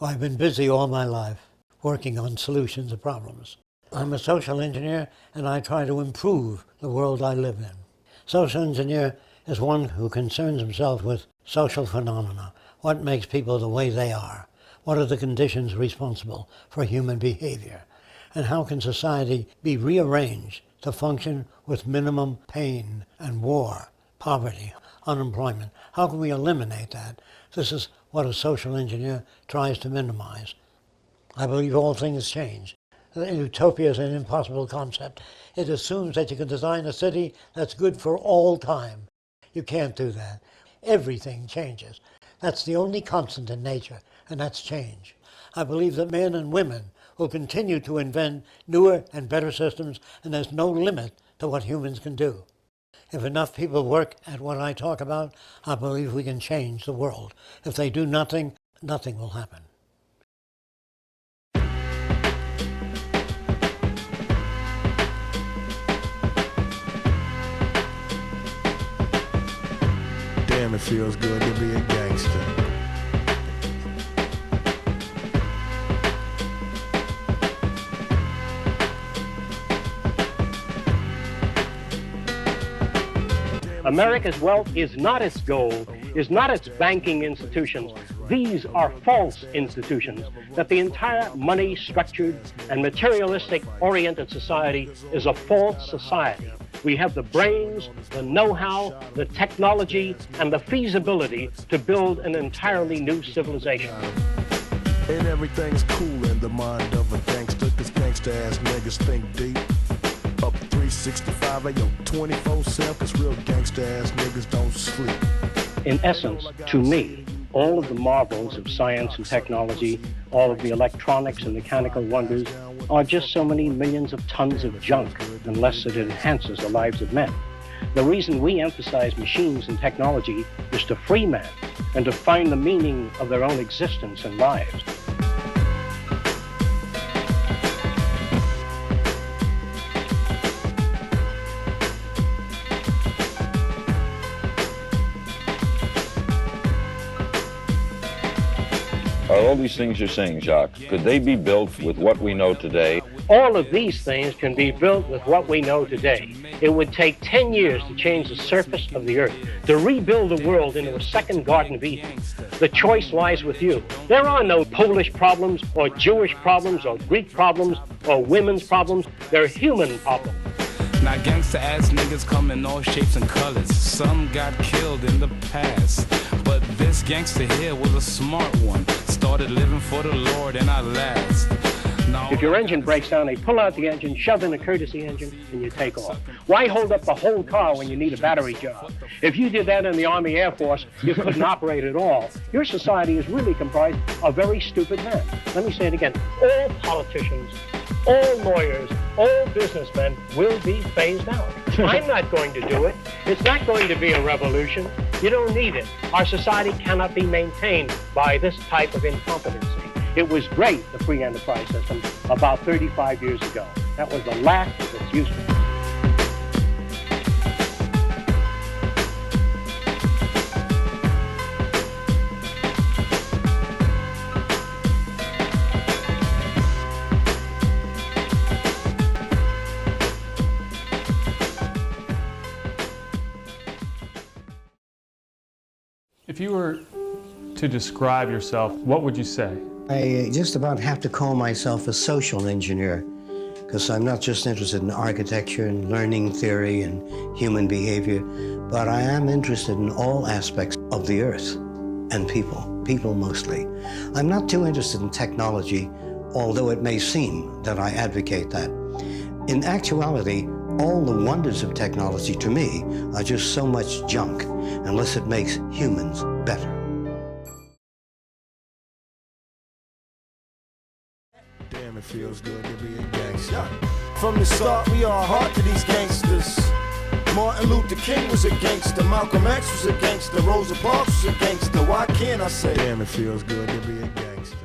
I've been busy all my life working on solutions of problems. I'm a social engineer and I try to improve the world I live in. Social engineer is one who concerns himself with social phenomena. What makes people the way they are? What are the conditions responsible for human behavior? And how can society be rearranged to function with minimum pain and war, poverty, unemployment? How can we eliminate that? This is what a social engineer tries to minimize. I believe all things change. Utopia is an impossible concept. It assumes that you can design a city that's good for all time. You can't do that. Everything changes. That's the only constant in nature, and that's change. I believe that men and women will continue to invent newer and better systems, and there's no limit to what humans can do. If enough people work at what I talk about, I believe we can change the world. If they do nothing, nothing will happen. Damn, it feels good to be a gangster. America's wealth is not its gold, is not its banking institutions. These are false institutions, that the entire money-structured and materialistic-oriented society is a false society. We have the brains, the know-how, the technology, and the feasibility to build an entirely new civilization. And everything's cool in the mind of a gangster, cause gangsta-ass niggas think deep. Up 365, ayo, 24/7, cause real gangsta-ass niggas don't sleep. In essence, to me, all of the marvels of science and technology, all of the electronics and mechanical wonders, are just so many millions of tons of junk, unless it enhances the lives of men. The reason we emphasize machines and technology is to free men and to find the meaning of their own existence and lives. Are all these things you're saying, Jacques, could they be built with what we know today? All of these things can be built with what we know today. It would take 10 years to change the surface of the earth, to rebuild the world into a second Garden of Eden. The choice lies with you. There are no Polish problems, or Jewish problems, or Greek problems, or women's problems. They're human problems. Now gangsta-ass niggas come in all shapes and colors. Some got killed in the past, but this gangster here was a smart one. Started living for the Lord and I last. If your engine breaks down, they pull out the engine, shove in a courtesy engine, and you take off. Why hold up the whole car when you need a battery job? If you did that in the Army Air Force, you couldn't operate at all. Your society is really comprised of very stupid men. Let me say it again. All politicians, all lawyers, all businessmen will be phased out. I'm not going to do it. It's not going to be a revolution. You don't need it. Our society cannot be maintained by this type of incompetency. It was great, the free enterprise system, about 35 years ago. That was the last of its usefulness. If you were to describe yourself, what would you say? I just about have to call myself a social engineer, because I'm not just interested in architecture and learning theory and human behavior, but I am interested in all aspects of the earth and people mostly. I'm not too interested in technology, although it may seem that I advocate that. In actuality, all the wonders of technology to me are just so much junk unless it makes humans better. Damn, it feels good to be a gangster. From the start, we are hard to these gangsters. Martin Luther King was a gangster. Malcolm X was a gangster. Rosa Parks was a gangster. Why can't I say? Damn, it feels good to be a gangster.